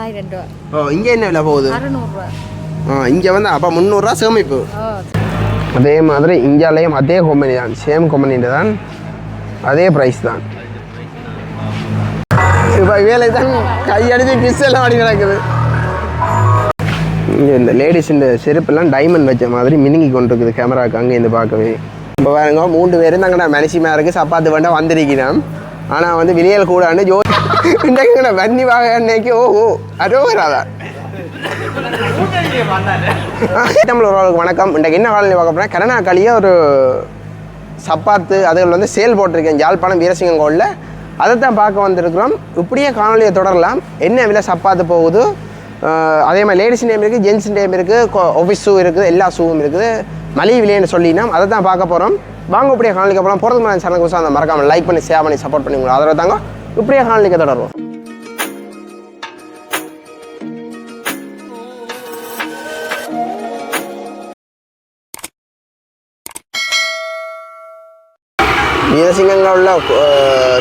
1000 ரூபா. ஓ இங்கே என்ன விலை போகுது? 600 ரூபா. இங்கே வந்து அப்போ 300 ரூபா சேமிப்பு. அதே மாதிரி இந்தியாலேயும் அதே கம்பெனி தான், சேம் கம்பெனிட்டு தான், அதே ப்ரைஸ் தான். இப்போ வேலை தான் கையடிச்சு கிஸ் எல்லாம் அடி கிடக்குது. இங்கே இந்த லேடிஸ் இந்த செருப்பெல்லாம் டைமண்ட் வச்ச மாதிரி மினுங்கி கொண்டு இருக்குது கேமராவுக்கு அங்கேருந்து பார்க்கவே. இப்போ பாருங்க 3 பேரும் தாங்கண்ணா மனுஷிமா இருக்குது சப்பாத்து வேண்டாம் வந்திருக்கிறோம். ஆனால் வந்து விலையல் கூடான்னு இன்றைக்குங்கண்ணா வன்னி வாங்க அன்னைக்கு ஓ அதோ வராதா தமிழர்களுக்கு வணக்கம். இன்றைக்கு என்ன காலையில் பார்க்க போனால் கருணாக்காளியாக ஒரு சப்பாத்து அதுகள் வந்து சேல் போட்டிருக்கேன் யாழ்ப்பாணம் வீரசிங்கம் கோவிலில். அதை தான் பார்க்க வந்திருக்கிறோம். இப்படியே காணொலியை தொடரலாம். என்ன விலை சப்பாத்து போகுது, அதே மாதிரி லேடிஸ் நேம் இருக்குது, ஜென்ஸ் நேம் இருக்குது, ஆஃபீஸ் ஷூ இருக்குது, எல்லா ஷூவும் இருக்குது, மலிவு விலைன்னு சொல்லினா அதை தான் பார்க்க போகிறோம். வாங்க இப்படியே காணொலிக்கு போகலாம். போகிறதுக்கு முன்னாடி சேனலுக்கு அந்த மறக்காமல் லைக் பண்ணி ஷேர் பண்ணி சப்போர்ட் பண்ணி உங்களை ஆதரவு தாங்க. இப்படியே காணொலிக்கு தொடருவோம். வீரசிங்கங்களில்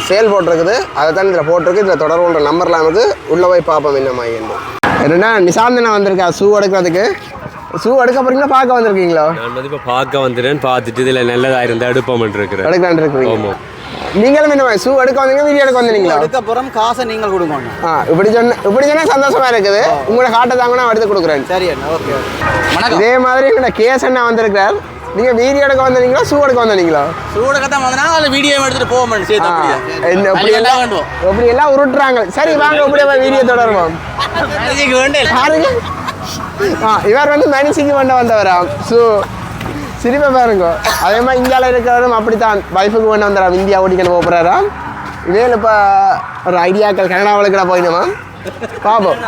சேல் போட்டிருக்குது, அதை தான் இதில் போட்டிருக்கு. இதில் தொடர்புன்ற நம்பர்லாம் இருக்குது. உள்ளே போய் பார்ப்போம் என்னம்மா என்னன்னா நிசாந்தனா வந்திருக்கா ஷூ எடுக்கிறதுக்கு. ஷூ எடுக்க போறீங்களா பார்க்க வந்திருக்கீங்களா? நான் வந்து இப்போ பார்க்க வந்துட்டேன். பார்த்துட்டு இதில் நல்லதாக இருந்தால் எடுப்போம் இருக்கிறேன். எடுக்கலான் இருக்கிறீங்க. நீங்களும் என்ன ஷூ எடுக்க வந்தீங்க, வீடியோ எடுக்க வந்தீங்களா? எடுக்க போகிறோம், காசை நீங்கள் கொடுக்கணும். இப்படி சொன்னா சந்தோஷமா இருக்குது. உங்களை காட்ட தாங்க நான் எடுத்து கொடுக்குறேன். சரி அண்ணா, ஓகே. இதே மாதிரி எங்களோட கேஸ் அண்ணா வந்திருக்கார். நீங்கள் வீடியோ எடுக்க வந்தீங்களா ஷூ எடுக்க வந்தீங்களா? ஷூ எடுக்க தான் வந்தா அதில் வீடியோ எடுத்துட்டு போவோம். எப்படி எல்லாம் உருட்டுறாங்க. சரி வாங்க இப்படியே வீடியோ தொடருவோம். இவர் வந்து மனுஷிக்கு கொண்டு வந்தவராம். ஸோ சிரிப்பை பாருங்க. அதே மாதிரி இந்தியாவில் இருக்கிறவரும் அப்படித்தான் வைஃபுக்கு கொண்டு வந்துடுறான். இந்தியா ஓடிக்கணும் போகிறாராம். இதே இப்போ ஒரு ஐடியாக்கள் கனடாவுக்கு போயிடுமா பாப்போம்.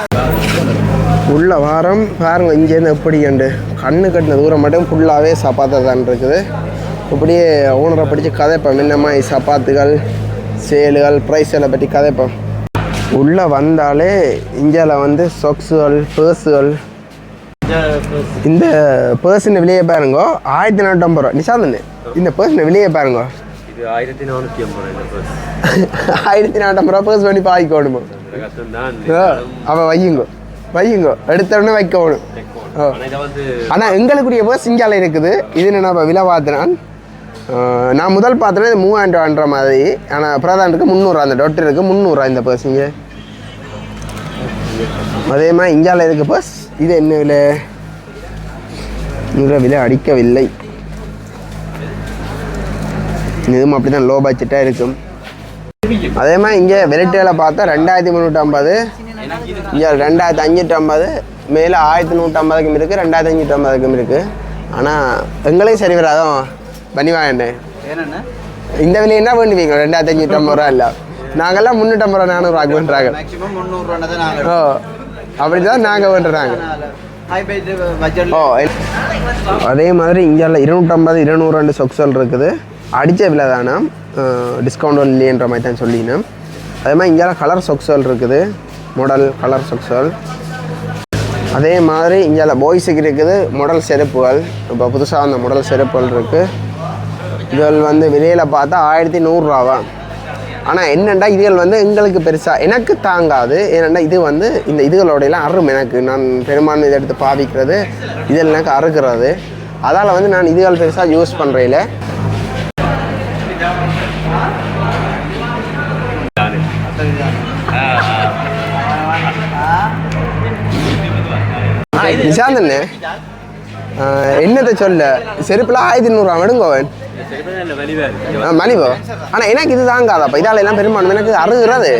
உள்ள வாரம் பாருங்க இங்கேருந்து எப்படி கண்டு கண்ணு கட்டின தூரம் மட்டும் ஃபுல்லாகவே சப்பாத்து தான் இருக்குது. இப்படியே ஓனரை படித்து கதைப்போம். என்னம்மா சப்பாத்துகள் சேலுகள் ப்ரைஸ்களை பற்றி கதைப்போம். உள்ளே வந்தாலே இந்தியாவில் வந்து சொக்ஸுகள் பேர்ஸுகள். இந்த பேர்ஸின் விலையை பாருங்க 1450 ரூபா. நிசாந்தன் இந்த பேர்ஸின் விலையை பாருங்க 1450 ரூபா. பேர்ஸ் பண்ணி பாய்க்கணுமோ அவன் வையுங்க எடுத்தோடனே வைக்கணும். ஆனால் எங்களுக்குரிய பேர்ஸ் இந்தியாவில் இருக்குது. இது நான் விலை பார்த்தினான். நான் முதல் பார்த்தேன்னா இது 3000 ரூபான்ற மாதிரி. ஆனால் பிரதானுக்கு 300 அந்த டொட்டு இருக்குது 300 இந்த பர்ஸ். இங்கே அதே மாதிரி இந்தியாவில் இருக்குது பர்ஸ். இது என்ன விலை? இதில் விலை அடிக்கவில்லை. இதுவும் அப்படி தான் லோ பட்ஜெட்டாக இருக்கும். அதே மாதிரி இங்கே வெரைட்டிகளை பார்த்தா 2350, இங்கே 2550, மேலே 1150க்கும் இருக்குது, 2550க்கும் இருக்குது. ஆனால் எங்களையும் சரி வராதான் பண்ணி வாங்க. இந்த விலை என்ன பண்ணுவீங்க? 2550 ரூபா இல்லை, நாங்கள்லாம் 350 ரூபா 400 ரூபாய்க்கு பண்ணுறாங்க. ஓ அப்படிதான் நாங்கள் பண்ணுறாங்க. ஓ அதே மாதிரி இந்தியாவில் 250 200 சொக்ஸல் இருக்குது. அடித்த விலை தானே, டிஸ்கவுண்ட் இல்லைன்ற மாதிரி தான் சொல்லினேன். அதே மாதிரி இந்தியாவில் கலர் சொக்ஸல் இருக்குது, மாடல் கலர் சொக்ஸல். அதே மாதிரி இந்தியாவில் பாய்ஸுக்கு இருக்குது மாடல் செருப்புகள். இப்போ புதுசாக அந்த மாடல் செருப்புகள் இருக்குது. இதுகள் வந்து விலையில் பார்த்தா 1100 ரூபாவா. ஆனால் என்னென்னா இதுகள் வந்து எங்களுக்கு பெருசாக எனக்கு தாங்காது. ஏனென்னா இது வந்து இந்த இதுகளோடையெல்லாம் அறும். எனக்கு நான் பெரும்பான்மை இதை எடுத்து பாவிக்கிறது, இதில் எனக்கு அறுக்கிறது. அதால் வந்து நான் இதுகள் பெருசாக யூஸ் பண்ணுறதில்ல. நிசாந்தண்ணே என்னத்தை சொல்ல செருப்புலாம் 1100 ரூபா எடுங்கோவன் மலிவோ. ஆனால் எனக்கு இது தாங்காதாப்பா. இதால் எல்லாம் பெரும்பான்மை எனக்கு அறுகிறது.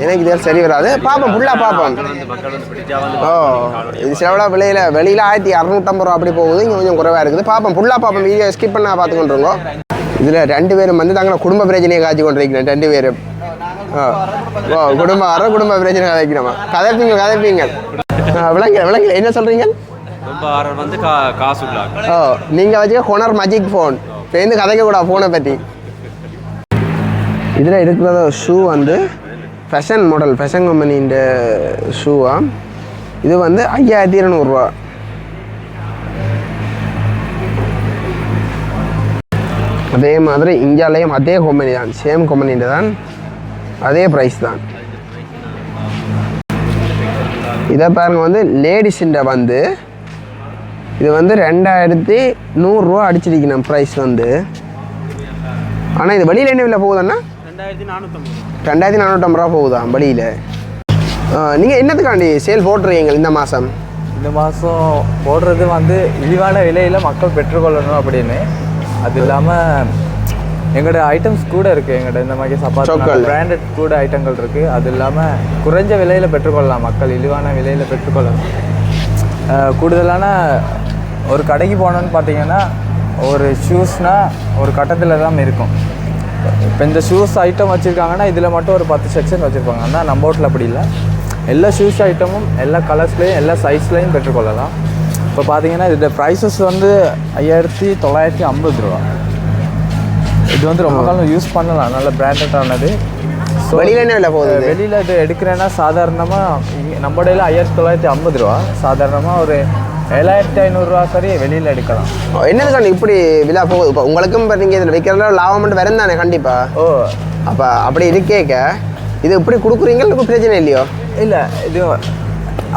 எனக்கு இது சரி வராது. பார்ப்போம் ஃபுல்லாக பார்ப்போம். ஓ இது சிலவிட வெளியில் 1650 ரூபா அப்படி போகுது. இங்கே கொஞ்சம் குறைவாக இருக்குது. பார்ப்போம் ஃபுல்லாக பார்ப்போம். வீடியோ ஸ்கிப் பண்ண பார்த்துக்கொண்டுருங்க. இதில் 2 பேரும் வந்து தாங்க குடும்ப பிரச்சனையை காய்ச்சி கொண்டிருக்கிறேன். 2 பேரும் குடும்ப பிரச்சனை கதைக்கிறோமா? கதைப்பீங்க விளங்கல என்ன சொல்கிறீங்க? ஓ நீங்கள் வச்சுக்க ஹொனர் மேஜிக் ஃபோன் பேருந்து கதைக்க கூடாது ஃபோனை பற்றி. இதில் இருக்கிறத ஷூ வந்து ஃபேஷன் மாடல், ஃபேஷன் கம்பெனின்ற ஷூவா. இது வந்து 5200 ரூபா. அதே மாதிரி இந்தியாவிலையும் அதே கம்பெனி தான், சேம் கம்பெனின்ற தான், அதே ப்ரைஸ் தான். இதை பாருங்க வந்து லேடிஸுண்ட வந்து இது வந்து 2100 அடிச்சிருக்கணும் ப்ரைஸ் வந்து. ஆனால் இது வெளியில் என்ன விலை போகுதுன்னா 2450 ரூபா போகுதா வெளியில். நீங்கள் என்னத்துக்காண்டி சேல் போட்டுருக்கீங்க இந்த மாதம்? இந்த மாதம் போடுறது வந்து இழிவான விலையில் மக்கள் பெற்றுக்கொள்ளணும் அப்படின்னு. அது இல்லாமல் எங்களோட ஐட்டம்ஸ் கூட இருக்குது. எங்கள்கிட்ட இந்த மாதிரி சப்பாத்தி பிராண்டட் கூட ஐட்டங்கள் இருக்குது. அது இல்லாமல் குறைஞ்ச விலையில் பெற்றுக்கொள்ளலாம். மக்கள் இழிவான விலையில் பெற்றுக்கொள்ளலாம். கூடுதலான ஒரு கடைக்கு போனோன்னு பார்த்தீங்கன்னா ஒரு ஷூஸ்னால் ஒரு கட்டத்தில் தான் இருக்கும். இப்போ இந்த ஷூஸ் ஐட்டம் வச்சுருக்காங்கன்னா இதில் மட்டும் ஒரு 10 செக்ஷன் வச்சுருப்பாங்க. ஆனால் நம்ம ஹோட்டல் அப்படி இல்லை. எல்லா ஷூஸ் ஐட்டமும் எல்லா கலர்ஸ்லேயும் எல்லா சைஸ்லேயும் பெற்றுக்கொள்ளலாம். இப்போ பார்த்தீங்கன்னா இதோட ப்ரைஸஸ் வந்து 5950 ரூபா. இது வந்து ரொம்ப காலம் யூஸ் பண்ணலாம். நல்ல பிராண்டடானது. ஸோ வெளியில் என்ன விலை போகுது? வெளியில் இது எடுக்கிறேன்னா சாதாரணமாக நம்ம கடையில் 5950 ரூபா. சாதாரணமாக ஒரு 7500 ரூபா சரி வெளியில் எடுக்கலாம். என்னதுக்காண்டி இப்படி விழா போகுது? இப்போ உங்களுக்கும் இப்போ நீங்கள் இதில் வைக்கிறதுல லாபம் மட்டும் வரும் தானே கண்டிப்பாக. அப்போ அப்படி இருக்கேக்க இது இப்படி கொடுக்குறீங்களுக்கு பிரச்சனை இல்லையோ? இல்லை, இது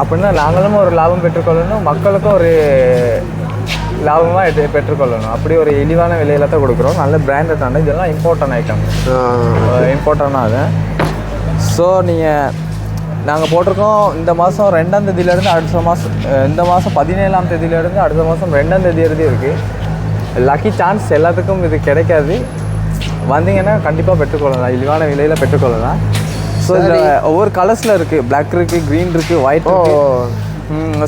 அப்படின்னா நாங்களும் ஒரு லாபம் பெற்றுக்கொள்ளணும், மக்களுக்கும் ஒரு லாபமாக பெற்றுக்கொள்ளணும். அப்படி ஒரு இழிவான விலையில தான் கொடுக்குறோம். நல்ல பிராண்டடான இதெல்லாம் இம்போர்ட்டான ஐட்டம், இம்போர்ட்டான அது. ஸோ நாங்கள் போட்டிருக்கோம் இந்த மாதம் 2ஆம் தேதியிலேருந்து அடுத்த மாதம், இந்த மாதம் 17ஆம் தேதியிலேருந்து அடுத்த மாதம் 2ஆம் தேதி வரைக்கும் இருக்குது. லக்கி சான்ஸ் எல்லாத்துக்கும் இது கிடைக்காது. வந்தீங்கன்னா கண்டிப்பாக பெற்றுக்கொள்ளலாம், இழிவான விலையில் பெற்றுக்கொள்ளலாம். ஸோ இதில் ஒவ்வொரு கலர்ஸில் இருக்குது. பிளாக் இருக்குது, க்ரீன் இருக்குது, ஒயிட் இருக்குது.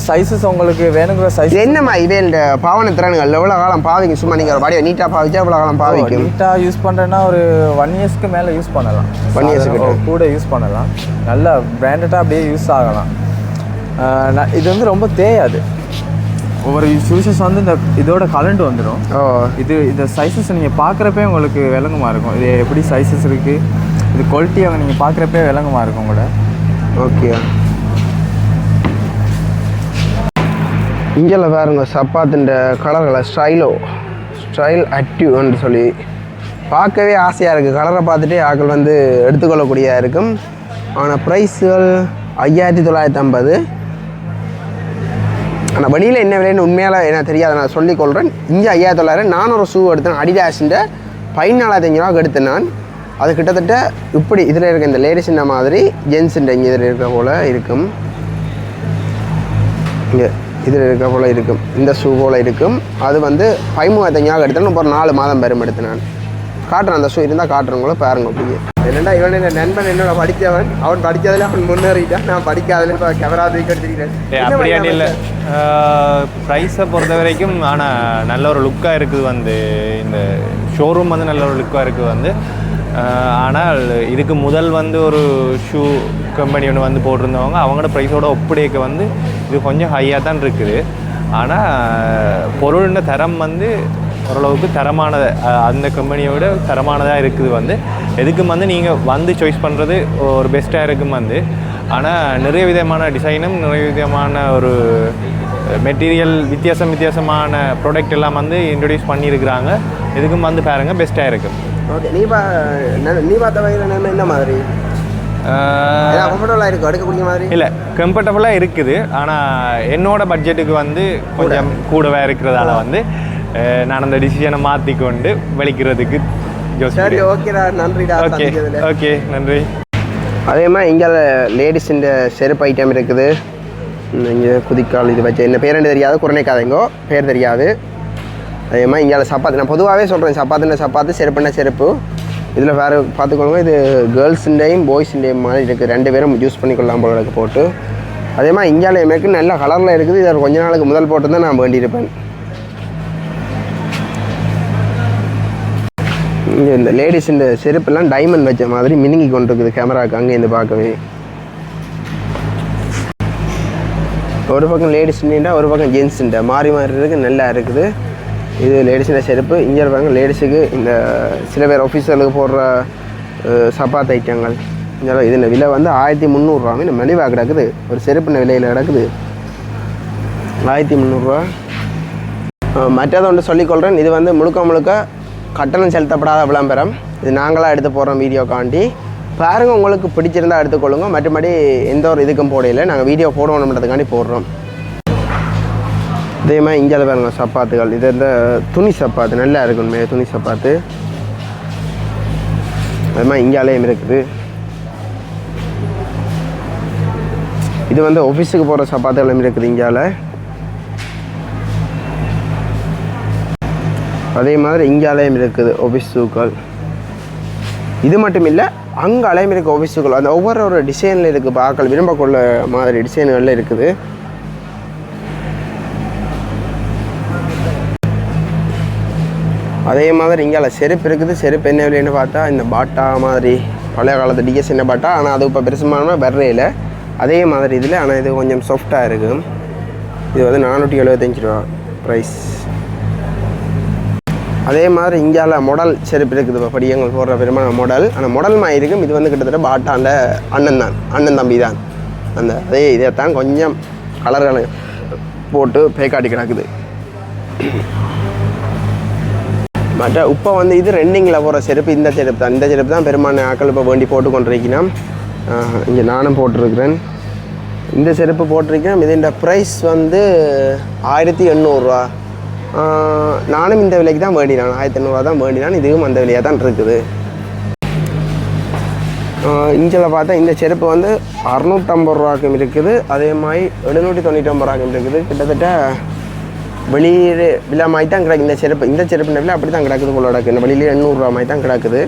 சைஸஸ் உங்களுக்கு வேணுங்கிற சைஸ். என்னம்மா இதே இந்த பாவனை திறன்கள் எவ்வளோ காலம் பாவிங்க? சும்மா நீங்கள் பாடியை நீட்டாக பாவிச்சா எவ்வளோ காலம் பாவிக்கும்? நீட்டாக யூஸ் பண்ணுறேன்னா ஒரு 1 இயர்ஸ்க்கு மேலே யூஸ் பண்ணலாம். 1 இயர்ஸ்க்கு கூட யூஸ் பண்ணலாம். நல்லா பிராண்டடாக அப்படியே யூஸ் ஆகலாம். இது வந்து ரொம்ப தேயாது. ஒவ்வொரு ஷூஸஸ் வந்து இந்த இதோட கலண்டு வந்துடும். இந்த சைஸஸ் நீங்கள் பார்க்குறப்பே உங்களுக்கு விளங்குமா இருக்கும். இது எப்படி சைஸஸ் இருக்குது, இது குவாலிட்டி அவங்க நீங்கள் பார்க்குறப்பே விளங்குமா இருக்கும் கூட. ஓகே, இங்கே பாருங்க சப்பாத்துன்ற கலர்களை ஸ்டைல் ஆக்டிவ்னு சொல்லி பார்க்கவே ஆசையாக இருக்குது. கலரை பார்த்துட்டு ஆக்கள் வந்து எடுத்துக்கொள்ளக்கூடியதாக இருக்கும். ஆனால் ப்ரைஸுகள் 5950. ஆனால் வெளியில் என்ன விலைன்னு உண்மையால் எனக்கு தெரியாது, நான் சொல்லிக்கொள்கிறேன். இங்கே 5900. நான் ஒரு ஷூ எடுத்தேன் அடிடாஸுன்ற 14500 ரூபாய்க்கு எடுத்தேன் நான். அது கிட்டத்தட்ட இப்படி இதில் இருக்க இந்த லேடிஸுன்ற மாதிரி ஜென்ஸுன்ற இங்கே இதில் இருக்க போல் இருக்கும். இங்கே இதில் இருக்க போல் இருக்கும். இந்த ஷூ போல் இருக்கும். அது வந்து 13500 எடுத்தேன். இப்போ ஒரு 4 மாதம் பெரும் எடுத்தேன் நான். காட்டுறேன், அந்த ஷூ இருந்தால் காட்டுறவங்களும் பாருங்க. அப்படியே என்னடா இவன் என் நண்பன் என்னோட படித்தவன், அவன் படித்ததில் அவன் முன்னேறிட்டான், நான் படிக்காதில் இப்போ கேமரா தூக்கி எடுத்துக்கிறேன். அப்படியா இல்லை, ப்ரைஸை பொறுத்த வரைக்கும் ஆனால் நல்ல ஒரு லுக்காக இருக்குது. வந்து இந்த ஷோரூம் வந்து நல்ல ஒரு லுக்காக இருக்குது வந்து. ஆனால் இதுக்கு முதல் வந்து ஒரு ஷூ கம்பெனி ஒன்று வந்து போட்டிருந்தவங்க, அவங்களோட ப்ரைஸோட ஒப்படைக்க வந்து இது கொஞ்சம் ஹையாக தான் இருக்குது. ஆனால் பொருளின தரம் வந்து ஓரளவுக்கு தரமானது, அந்த கம்பெனியோட தரமானதாக இருக்குது வந்து. எதுக்கும் வந்து நீங்கள் வந்து சாய்ஸ் பண்ணுறது ஒரு பெஸ்ட்டாக இருக்கும் வந்து. ஆனால் நிறைய விதமான டிசைனும் நிறைய விதமான ஒரு மெட்டீரியல் வித்தியாசமான ப்ராடக்ட் எல்லாம் வந்து இன்ட்ரடியூஸ் பண்ணியிருக்கிறாங்க. எதுக்கும் வந்து பாருங்கள், பெஸ்ட்டாக இருக்கும். ஓகே, நீ பார்த்த வகையில் என்ன மாதிரி கம்ஃபர்டபுளாக இருக்குது எடுக்கக்கூடிய மாதிரி? இல்லை, கம்ஃபர்டபுளாக இருக்குது. ஆனால் என்னோட பட்ஜெட்டுக்கு வந்து கொஞ்சம் கூடவே இருக்கிறதால வந்து நான் அந்த டிசிஷனை மாற்றிக்கொண்டு வெளிக்கிறதுக்கு சரி. ஓகேடா, நன்றிடா. ஓகே, நன்றி. அதே மாதிரி இங்கே லேடிஸுன்ற செருப்பு ஐட்டம் இருக்குது. இங்கே குதிக்கால் இது வச்சு என்ன பேர் தெரியாது, குறைக்காதங்கோ பேர் தெரியாது. அதே மாதிரி இங்கே சப்பாத்து, நான் பொதுவாகவே சொல்கிறேன், சப்பாத்து செருப்புன்னா செருப்பு. இதில் வேறு பார்த்துக்கோங்க, இது கேர்ள்ஸுண்டையும் பாய்ஸுண்டையும் மாதிரி இருக்குது. 2 பேரும் யூஸ் பண்ணிக்கொள்ளலாம் போல இருக்குது போட்டு. அதே மாதிரி இந்தியாவில் எனக்கு நல்ல கலரில் இருக்குது. இதை கொஞ்ச நாளுக்கு முதல் போட்டு தான் நான் வேண்டியிருப்பேன். இங்கே இந்த லேடிஸ் இந்த செருப்பெல்லாம் டைமண்ட் வச்ச மாதிரி மினுங்கி கொண்டு இருக்குது கேமராவுக்கு அங்கேருந்து பார்க்கவே. ஒரு பக்கம் லேடிஸ்ண்டா ஒரு பக்கம் ஜென்ஸுண்டா மாறி இருக்குது, நல்லா இருக்குது. இது லேடிஸுன்ற செருப்பு. இங்கே இருப்பாங்க லேடிஸுக்கு இந்த சில பேர் ஆஃபீஸர்களுக்கு போடுற சப்பாத்து ஐட்டங்கள். இதில் விலை வந்து 1300 ரூபா. இந்த மலிவாக கிடக்குது. ஒரு செருப்புன விலையில் கிடக்குது 1300 ரூபா. மற்றதை ஒன்று சொல்லிக்கொள்கிறேன், இது வந்து முழுக்க கட்டணம் செலுத்தப்படாத விளம்பரம். இது நாங்களாக எடுத்து போடுறோம் வீடியோக்காண்டி. பாருங்க, உங்களுக்கு பிடிச்சிருந்தா எடுத்துக்கொள்ளுங்க. மற்றபடி எந்த ஒரு இதுக்கும் போடையில நாங்கள் வீடியோ போடணுன்றதுக்காண்டி போடுறோம். இதே மாதிரி இந்தியாவில் பாருங்க சப்பாத்துகள். இது இந்த துணி சப்பாத்து நல்லா இருக்குமே, துணி சப்பாத்து. அது மாதிரி இந்தியாவிலேயும் இருக்குது. இது வந்து ஆஃபீஸுக்கு போகிற சப்பாத்துகளும் இருக்குது இந்தியாவில். அதே மாதிரி இந்தியாவிலேயும் இருக்குது ஆஃபீஸ் ஷூக்கள். இது மட்டும் இல்லை, அங்கே அலையும் இருக்குது ஆஃபீஸ் ஷூக்கள். அந்த ஒவ்வொரு டிசைனில் இருக்குது, பார்க்கல் விரும்பக்கொள்ள மாதிரி டிசைன்களில் இருக்குது. அதே மாதிரி இந்தியாவில் செருப்பு இருக்குது. செருப்பு என்ன விலைன்னு பார்த்தா இந்த பாட்டா மாதிரி பழைய காலத்து டிஎஸ் என்ன பாட்டா, ஆனால் அது இப்போ பெருசுமான வர்றையில் அதே மாதிரி இதில். ஆனால் இது கொஞ்சம் சாஃப்டாக இருக்குது. இது வந்து 475 ரூபா ப்ரைஸ். அதே மாதிரி இந்தியாவில் மாடல் செருப்பு இருக்குது. இப்போ படியங்கள் போடுற பெருமான மாடல். ஆனால் மாடல் மாதிரி இருக்கும். இது வந்து கிட்டத்தட்ட பாட்டாண்ட அண்ணன் தம்பி தான். அந்த அதே இதை தான் கொஞ்சம் கலர்களை போட்டு பேக்காட்டி கிடக்குது. மற்ற இப்போ வந்து இது ரெண்டிங்கில் போகிற செருப்பு இந்த செருப்பு தான். இந்த செருப்பு தான் பெருமான ஆக்கள் இப்போ வேண்டி போட்டு கொண்டிருக்கணும். இங்கே நானும் போட்டிருக்கிறேன். இந்த செருப்பு போட்டிருக்கேன். இதோட ப்ரைஸ் வந்து 1800 ரூபா. நானும் இந்த விலைக்கு தான் வேண்டினான். 1800 தான் வேண்டினான். இதுவும் அந்த விலையாக தான் இருக்குது. இஞ்சில் பார்த்தா இந்த செருப்பு வந்து 650 ரூபாய்க்கும் இருக்குது. அதே மாதிரி 799 ரூபாய்க்கும் இருக்குது. கிட்டத்தட்ட வெளியே விலை மாதிரி தான் கிடக்கு இந்த செருப்பு விலை அப்படி தான் கிடக்குது போல கிடக்கு. இந்த வெளியிலே 800 ரூபா மாதிரி தான் கிடக்குது.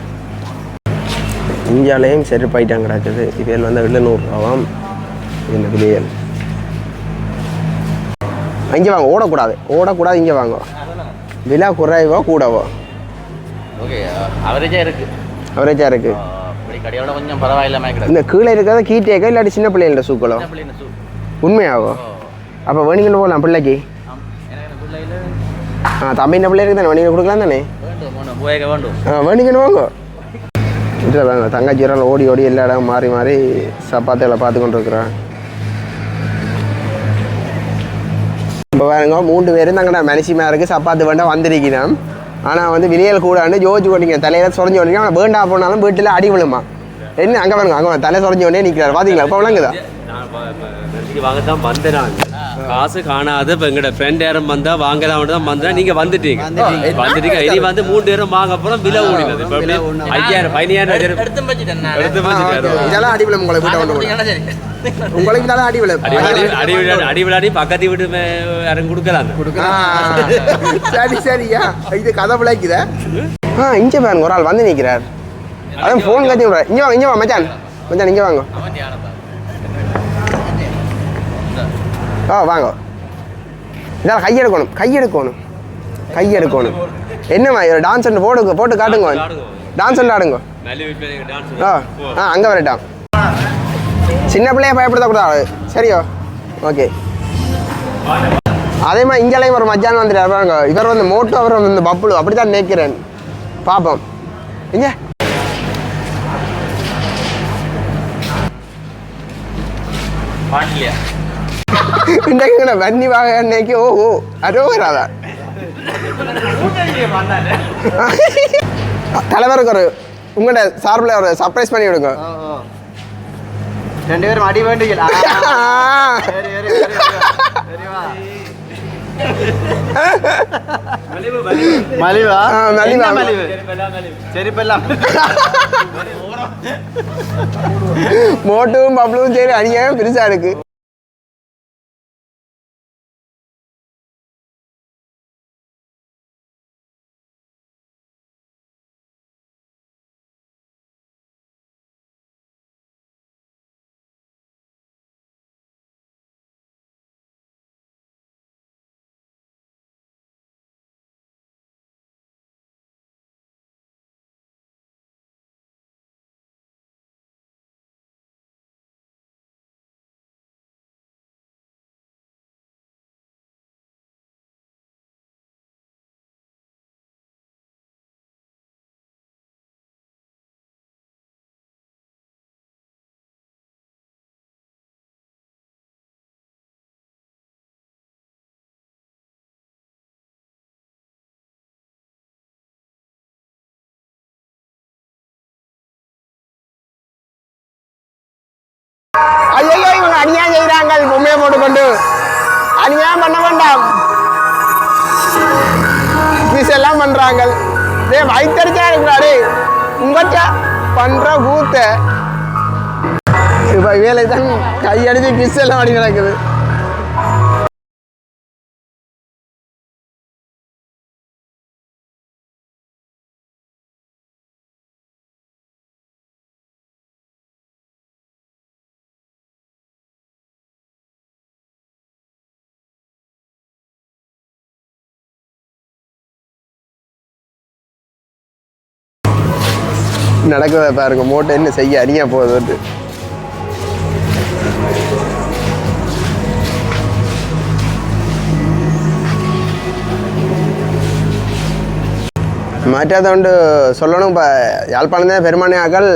இந்தியாவிலையும் செருப்பு ஐட்டம் கிடக்குது. இதில் வந்து 700 ரூபாவாம் இந்த விலையல். இங்கே வாங்க, ஓடக்கூடாது. இங்கே வாங்க, விலை குறைவோ கூடவோ ஓகே அவரேஜாக இருக்குது. கடையோட கொஞ்சம் பரவாயில்லாம கிடக்கு. இந்த கீழே இருக்கிறத கீட்டேக்கா இல்லாட்டி சின்ன பிள்ளைகள சூக்களோ உண்மையாகும். அப்போ வேணிங்கன்னு போகலாம் பிள்ளைக்கு. தம்பி இந்த பிள்ளை இருக்குது தானே, வேணிங்க கொடுக்கலாம் தானே. வேணிங்கன்னு வாங்க. இல்லை வாங்க, தங்கச்சி வரால் ஓடி எல்லா இடம் மாறி சப்பாத்துகளை பார்த்து கொண்டு இருக்கிறேன். இப்போ பாருங்க 3 பேரும் தங்கடா மனுஷிமா இருக்குது. சப்பாத்து வேண்டாம் வந்திருக்கிறேன். ஆனால் வந்து விலையல் கூடாண்டு ஜோதிச்சு கொண்டிங்க தலையில சொரஞ்சு கொண்டிங்க. ஆனால் வேண்டா போனாலும் வீட்டில் அடி விழுமா. என்ன அங்கே பாருங்க, அங்கே தலை சொரஞ்சு கொண்டே நிற்கிறார். பார்த்தீங்களா இப்போ விளங்குதா? வாங்க தான் வந்தேன். காசு காணாது. இப்போ எங்களோட ஃப்ரெண்ட் யாரும் வந்தா வாங்கலாம் தான் வந்தேன். நீங்க வந்துட்டீங்க. இனி வந்து 3 பேரும் வாங்க அப்புறம் விலை ஓடினது. இப்போ 5000 15,000 இதெல்லாம் அடி விழும். உங்களுக்கு தான் அடி விழும். அடி விளையாடி பக்கத்து வீட்டு யாரும் கொடுக்கலாம். சரியா இது கதை விளைக்குதா? இங்கே பாருங்க, ஒரு ஆள் வந்து நிற்கிறார். அதான் ஃபோன் கட்டி விடுறார். இங்கே வா மச்சான், இங்கே வாங்க. வாங்க. இதால் கையெடுக்கணும். என்னம்மா டான்ஸ் போட்டு காட்டுங்க. டான்ஸ் ஆடுங்க. அங்கே வரட்டான். சின்ன பிள்ளைய பயப்படுத்தக்கூடாது. சரியோ? ஓகே. அதே மாதிரி இங்கேலையும் ஒரு மச்சான் வந்துட்டார் பாருங்க. இவர் வந்து மோட்டோ, அவர் வந்து பப்புளு. அப்படி தான் நினைக்கிறேன். பார்ப்போம். இங்கே இன்றைக்கு வன்னி வாங்க அன்னைக்கு. ஓஹோ அரோகராதா தலைவருக்கு ஒரு உங்களோட சார்பில் ஒரு சர்ப்ரைஸ் பண்ணி விடுங்க. 2 பேரும் அடி வேண்டுங்கள். மலிவா மோட்டும் பப்ளும் சரி அடியாக பெருசா இருக்கு. பாருங்கள் பொம்மையை போட்டுக்கொண்டு அநியாயம் பண்ண வேண்டாம். மிஸ் எல்லாம் பண்றாங்க. வயிற்றுச்சா இருக்கிறாரு உங்கச்சா பண்ற கூத்த. இப்ப வேலை தான் கையடிச்சு கிஸ் எல்லாம் அடி கிடக்குது. நடக்குதா பாருங்க, மோட்டை என்ன செய்ய அணியா போகுது. மாற்றாத ஒன்று சொல்லணும். இப்போ யாழ்ப்பாணம் தான் பெரும்பான்மையாக்கள்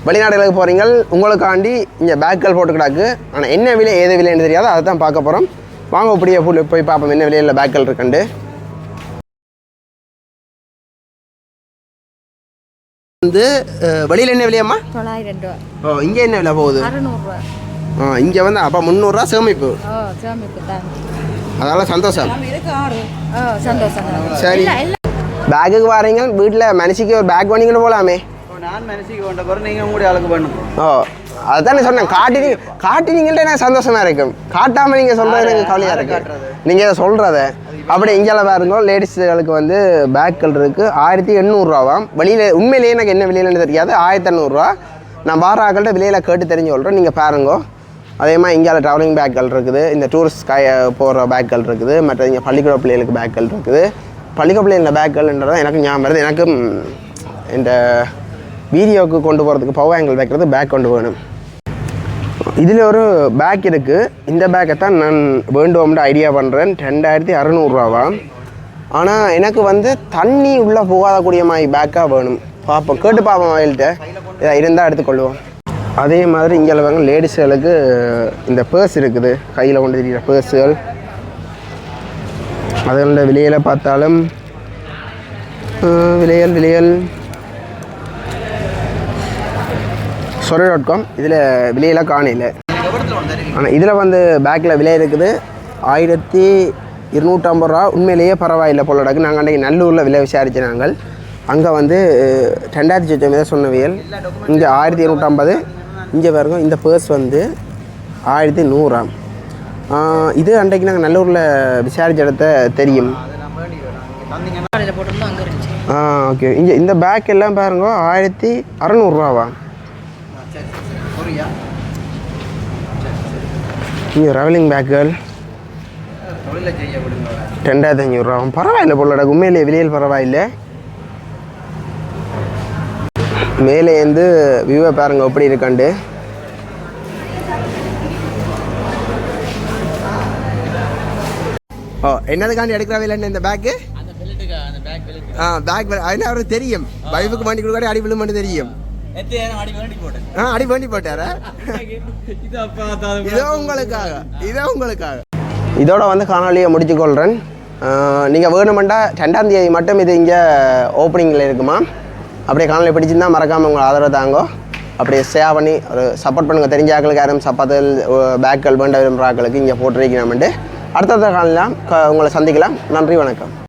வெளிநாடுகளுக்கு போகிறீங்க, உங்களுக்காண்டி இங்கே பேக்குகள் போட்டுக்கிடாக்கு. ஆனால் என்ன விலை ஏது விலைன்னு தெரியாது, அதை தான் பார்க்க போகிறோம். வாங்க இப்படியே போய் பார்ப்போம் என்ன விலையில் பேக்குகள் இருக்குண்டு. வந்து வெளியில் என்ன விலையம்மா? 900 ரூபா. ஓ, இங்கே என்ன விலை போகுது? 600 ரூபா. இங்கே வந்து அப்போ 300 ரூபா சேமிப்பு. சேமிப்பு தான். அதெல்லாம் சந்தோஷம். சந்தோஷம். சரி, பேக்குக்கு வரீங்க, வீட்டில் மனுஷிக்கு ஒரு பேக் பண்ணிக்கிட்டு போகலாமே. நான் மனசுக்கு கொண்ட பிறகு நீங்கள் உங்களுடைய ஆளுக்கு பண்ணும். ஓ, அதுதான் சொன்னேன். காட்டினீங்கள்ட்ட எனக்கு சந்தோஷமா இருக்கும். காட்டாமல் நீங்கள் சொல்கிறது எனக்கு கவலையாக இருக்கு. நீங்கள் சொல்கிறத அப்படி இங்கெல்லாம் பாருங்க, லேடிஸுகளுக்கு வந்து பேக்குகள் இருக்குது. 1800 ரூபாவாம். வெளியில் உண்மையிலேயே எனக்கு என்ன விலையிலன்னு தெரியாது. 1800 ரூபா. நான் வார ஆக்கள்கிட்ட விலையில் கேட்டு தெரிஞ்சு சொல்கிறேன். நீங்கள் பாருங்க. அதே மாதிரி இங்கே ட்ராவலிங் பேக்குகள் இருக்குது, இந்த டூரிஸ்ட் போகிற பேக்குகள் இருக்குது, மற்ற இங்கே பள்ளிக்கூட பிள்ளைகளுக்கு பேக்குகள் இருக்குது. பள்ளிக்கூட பிள்ளைங்கள பேக்குகள்ன்றதான் எனக்கு ஞாபகம் வருது. எனக்கு இந்த வீடியோவுக்கு கொண்டு போகிறதுக்கு பவர் ஆங்கிள் வைக்கிறது பேக் கொண்டு வேணும். இதில் ஒரு பேக் இருக்குது. இந்த பேக்கை தான் நான் வேண்டுவோம்னு ஐடியா பண்ணுறேன். 2600 ரூபாவாம். ஆனால் எனக்கு வந்து தண்ணி உள்ளே போகாதக்கூடிய மாதிரி பேக்காக வேணும். பார்ப்போம், கேட்டு பார்ப்போம். ஆயில்கிட்ட இதாக இருந்தால் எடுத்துக்கொள்வோம். அதே மாதிரி இங்கே வாங்க, லேடிஸுகளுக்கு இந்த பேர்ஸ் இருக்குது, கையில் கொண்டு தெரிகிற பேர்ஸுகள். அதோட விலையில் பார்த்தாலும் விலைகள் Sorry.com இதில் விலையெல்லாம் காணையில். ஆனால் இதில் வந்து பேக்கில் விலை இருக்குது 1250 ரூபா. உண்மையிலேயே பரவாயில்லை போல நடக்கு. நாங்கள் அன்றைக்கி நல்லூரில் விலை விசாரிச்சு நாங்கள் அங்கே வந்து 2000 சொன்னவியல். இங்கே 1250. இங்கே பாருங்க, இந்த பேர்ஸ் வந்து 1100. இது அன்றைக்கு நாங்கள் நல்லூரில் விசாரித்த இடத்த தெரியும். ஓகே. இங்கே இந்த பேக் எல்லாம் பாருங்க 1600 ரூபாவா. இங்கே ட்ராவலிங் பேக்குகள் 2500 ரூபா. பரவாயில்லை போல உண்மையிலே விலையில் பரவாயில்லை. மேலே இருந்து வியூவை பாருங்க எப்படி இருக்காண்டு. ஓ, என்னதுக்காண்டி எடுக்கிற விலைன்னு இந்த பேக்கு? பேக் அதில் அவருக்கு தெரியும். வைஃபுக்கு வண்டி கொடுக்காடி அடி விழும் மட்டும் தெரியும். அடி வேண்டி போட்டாரா? இதோ உங்களுக்காக. இதோட வந்து காணொலியை முடிச்சுக்கொள்கிறேன். நீங்கள் வேணுமெண்டா 2ஆம் தேதி மட்டும் இது இங்கே ஓப்பனிங்கில் இருக்குமா. அப்படியே காணொலி பிடிச்சிருந்தால் மறக்காமல் உங்களை ஆதரவு தாங்கோ. அப்படியே ஷேர் பண்ணி ஒரு சப்போர்ட் பண்ணுங்கள். தெரிஞ்ச ஆக்களுக்கு யாரும் சப்பாத்துகள் பேக்குகள் வேண்ட விரும்புகிற ஆக்களுக்கு இங்கே போட்டுருக்கணும்ட்டு அடுத்தடுத்த காணலாம் உங்களை சந்திக்கலாம். நன்றி, வணக்கம்.